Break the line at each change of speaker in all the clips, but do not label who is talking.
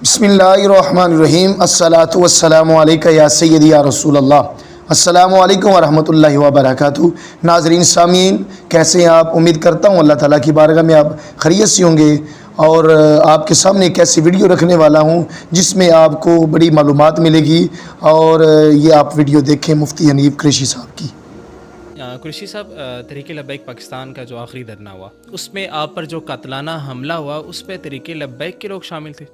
بسم اللہ الرحمن الرحیم الصلاۃ والسلام علیکہ یا سیدی یا رسول اللہ۔ السلام علیکم ورحمۃ اللہ وبرکاتہ۔ ناظرین سامعین، کیسے ہیں آپ؟ امید کرتا ہوں اللہ تعالیٰ کی بارگاہ میں آپ خیریت سے ہوں گے، اور آپ کے سامنے ایک ایسی ویڈیو رکھنے والا ہوں جس میں آپ کو بڑی معلومات ملے گی، اور یہ آپ ویڈیو دیکھیں مفتی حنیف قریشی صاحب کی۔
قریشی صاحب، تحریک لبیک پاکستان کا جو آخری دھرنا ہوا، اس میں آپ پر جو قاتلانہ حملہ ہوا، اس پہ تحریک لبیک کے لوگ شامل تھے؟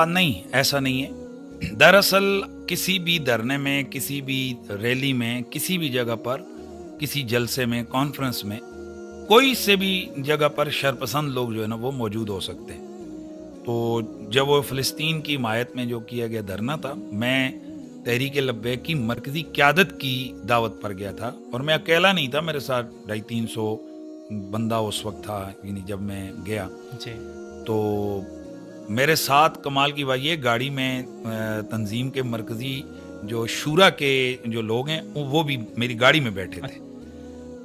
نہیں، ایسا نہیں ہے۔ دراصل کسی بھی دھرنے میں، کسی بھی ریلی میں، کسی بھی جگہ پر، کسی جلسے میں، کانفرنس میں، کوئی سے بھی جگہ پر شرپسند لوگ جو ہے نا وہ موجود ہو سکتے ہیں۔ تو جب وہ فلسطین کی حمایت میں جو کیا گیا دھرنا تھا، میں تحریک لبیک کی مرکزی قیادت کی دعوت پر گیا تھا، اور میں اکیلا نہیں تھا، میرے ساتھ 250-300 بندہ اس وقت تھا، یعنی جب میں گیا
جی۔
تو میرے ساتھ کمال کی بات یہ، گاڑی میں تنظیم کے مرکزی جو شورا کے جو لوگ ہیں وہ بھی میری گاڑی میں بیٹھے تھے۔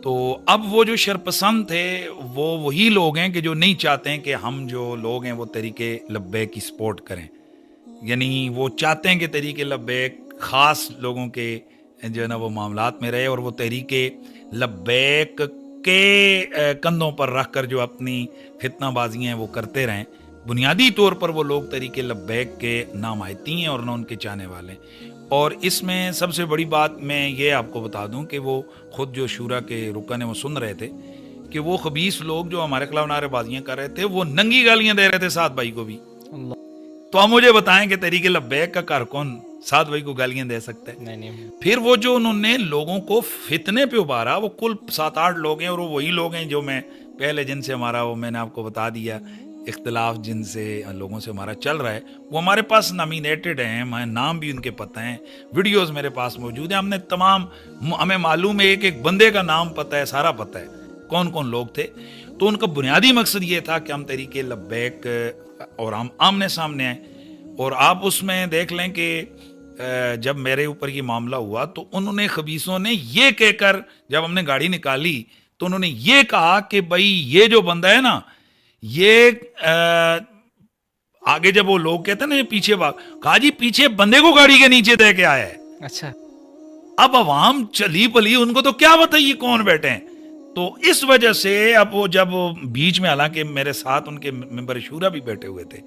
تو اب وہ جو شرپسند تھے وہ وہی لوگ ہیں کہ جو نہیں چاہتے ہیں کہ ہم جو لوگ ہیں وہ تحریک لبیک کی سپورٹ کریں، یعنی وہ چاہتے ہیں کہ تحریک لبیک خاص لوگوں کے جو ہے نا وہ معاملات میں رہے، اور وہ تحریک لبیک کے کندھوں پر رکھ کر جو اپنی فتنہ بازیاں ہیں وہ کرتے رہیں۔ بنیادی طور پر وہ لوگ تحریک لبیک کے نہ حمایتی ہیں اور نہ ان کے چاہنے والے ہیں۔ اور اس میں سب سے بڑی بات میں یہ آپ کو بتا دوں کہ وہ خود جو شورا کے رکن ہیں وہ سن رہے تھے کہ وہ خبیث لوگ جو ہمارے خلاف نعرے بازیاں کر رہے تھے وہ ننگی گالیاں دے رہے تھے سعد بھائی کو بھی۔ تو آپ مجھے بتائیں کہ تحریک لبیک کا کارکن سعد بھائی کو گالیاں دے سکتے ہیں؟
نہیں۔
پھر وہ جو انہوں نے لوگوں کو فتنے پہ ابھارا، وہ کل 7-8 لوگ ہیں، اور وہ وہی لوگ ہیں جو میں پہلے جن سے ہمارا وہ میں نے آپ کو بتا دیا اختلاف جن سے لوگوں سے ہمارا چل رہا ہے، وہ ہمارے پاس نامینیٹڈ ہیں، ہمیں نام بھی ان کے پتہ ہیں، ویڈیوز میرے پاس موجود ہیں، ہم نے تمام، ہمیں معلوم ہے ایک ایک بندے کا نام پتہ ہے، سارا پتہ ہے کون کون لوگ تھے۔ تو ان کا بنیادی مقصد یہ تھا کہ ہم تحریک لبیک اور ہم آمنے سامنے آئیں۔ اور آپ اس میں دیکھ لیں کہ جب میرے اوپر یہ معاملہ ہوا تو انہوں نے خبیثوں نے یہ کہہ کر، جب ہم نے گاڑی نکالی تو انہوں نے یہ کہا کہ بھائی یہ جو بندہ ہے نا، یہ آگے جب وہ لوگ کہتے ہیں نا پیچھے کہا جی پیچھے بندے کو گاڑی کے نیچے دے کے آیا ہے۔
اچھا۔
اب عوام چلی پلی، ان کو تو کیا پتہ یہ کون بیٹھے ہیں۔ تو اس وجہ سے اب وہ جب بیچ میں، حالانکہ میرے ساتھ ان کے ممبر شورا بھی بیٹھے ہوئے تھے،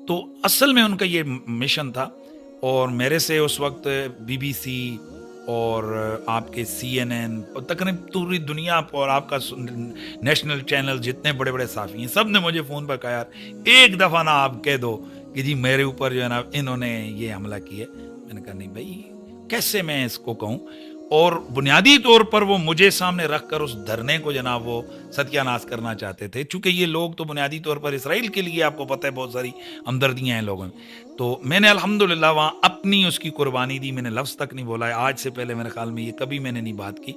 تو اصل میں ان کا یہ مشن تھا، اور میرے سے اس وقت BBC اور آپ کے CNN اور تقریباً پوری دنیا اور آپ کا نیشنل چینل جتنے بڑے بڑے صحافی ہیں، سب نے مجھے فون پر کہا یار ایک دفعہ نا آپ کہہ دو کہ جی میرے اوپر جو ہے نا انہوں نے یہ حملہ کیا۔ میں نے کہا نہیں بھائی، کیسے میں اس کو کہوں؟ اور بنیادی طور پر وہ مجھے سامنے رکھ کر اس دھرنے کو جناب وہ ستیہ ناش کرنا چاہتے تھے، چونکہ یہ لوگ تو بنیادی طور پر اسرائیل کے لیے، آپ کو پتہ ہے بہت ساری ہمدردیاں ہیں لوگوں میں۔ تو میں نے الحمدللہ وہاں اپنی اس کی قربانی دی، میں نے لفظ تک نہیں بولا ہے، آج سے پہلے میرے خیال میں یہ کبھی میں نے نہیں بات کی۔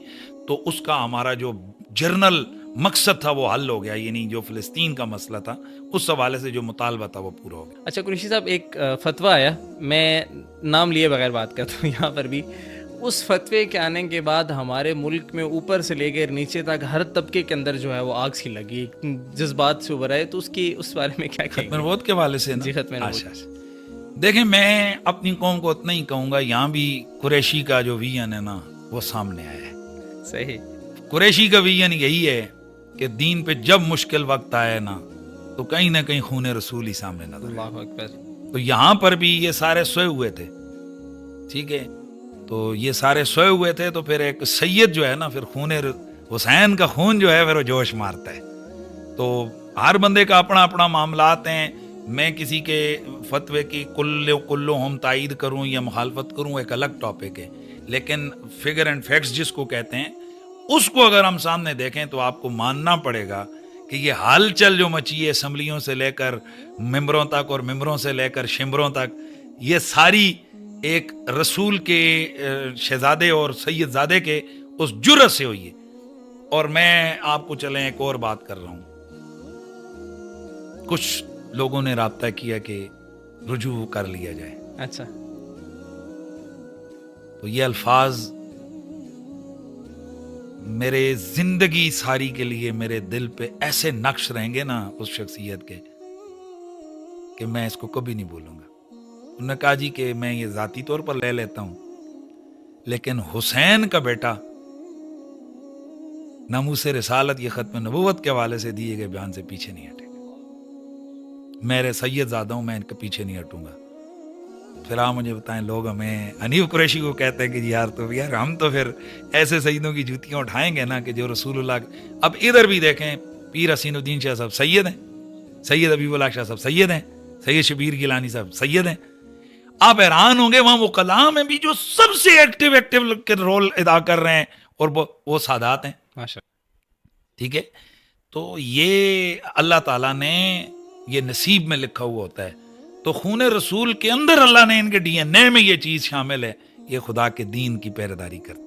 تو اس کا ہمارا جو جرنل مقصد تھا وہ حل ہو گیا، یعنی جو فلسطین کا مسئلہ تھا اس حوالے سے جو مطالبہ تھا وہ پورا ہو گیا۔
اچھا قریشی صاحب، ایک فتویٰ آیا، میں نام لیے بغیر بات کرتا ہوں یہاں پر بھی۔ اس فتوے کے آنے کے بعد ہمارے ملک میں اوپر سے لے کر نیچے تک ہر طبقے کے اندر جو ہے وہ آگ سی لگی، جذبات سے ابھر آئے، تو اس بارے میں کیا کہیں گے؟
ختم نبوت کے حوالے سے
جی، ختم نبوت۔
دیکھیں، میں اپنی قوم کو اتنا ہی کہوں گا، یہاں بھی قریشی کا جو ویژن ہے نا وہ سامنے آیا ہے۔
صحیح۔
قریشی کا ویژن یہی ہے کہ دین پہ جب مشکل وقت آئے نا تو کہیں نہ کہیں خون رسول ہی سامنے نظر آئے۔
اللہ اکبر۔
تو یہاں پر بھی یہ سارے سوئے ہوئے تھے، ٹھیک ہے، تو یہ سارے سوئے ہوئے تھے، تو پھر ایک سید جو ہے نا، پھر خون حسین کا خون جو ہے پھر وہ جوش مارتا ہے۔ تو ہر بندے کا اپنا اپنا معاملات ہیں، میں کسی کے فتوے کی کلو ہم تائید کروں یا مخالفت کروں ایک الگ ٹاپک ہے، لیکن فگر اینڈ فیکٹس جس کو کہتے ہیں اس کو اگر ہم سامنے دیکھیں تو آپ کو ماننا پڑے گا کہ یہ حال چل جو مچی ہے اسمبلیوں سے لے کر ممبروں تک اور ممبروں سے لے کر شمبروں تک، یہ ساری ایک رسول کے شہزادے اور سید زادے کے اس جرأت سے ہوئی ہے۔ اور میں آپ کو چلیں ایک اور بات کر رہا ہوں، کچھ لوگوں نے رابطہ کیا کہ رجوع کر لیا جائے۔
اچھا۔
تو یہ الفاظ میرے زندگی ساری کے لیے میرے دل پہ ایسے نقش رہیں گے نا اس شخصیت کے، کہ میں اس کو کبھی نہیں بھولوں گا. انہوں نے کہا جی کہ میں یہ ذاتی طور پر لے لیتا ہوں لیکن حسین کا بیٹا ناموس رسالت یہ ختم نبوت کے حوالے سے دیے گئے بیان سے پیچھے نہیں ہٹے گا. میرے سید زادہ ہوں, میں ان کے پیچھے نہیں ہٹوں گا. پھر آپ مجھے بتائیں, لوگ ہمیں حنیف قریشی کو کہتے ہیں کہ جی یار ہم تو پھر ایسے سیدوں کی جوتیاں اٹھائیں گے نا کہ جو رسول اللہ. اب ادھر بھی دیکھیں, پیر حسین الدین شاہ صاحب سید ہیں, سید حبیب اللہ شاہ صاحب سید ہیں, سید شبیر گیلانی صاحب سید ہیں. آپ حیران ہوں گے وہاں وہ کلام ہیں بھی جو سب سے ایکٹیو رول ادا کر رہے ہیں, اور وہ سادات ہیں.
ماشاء
ٹھیک ہے, تو یہ اللہ تعالیٰ نے یہ نصیب میں لکھا ہوا ہوتا ہے. تو خون رسول کے اندر اللہ نے ان کے ڈی این اے میں یہ چیز شامل ہے, یہ خدا کے دین کی پہرےداری کرتے ہیں.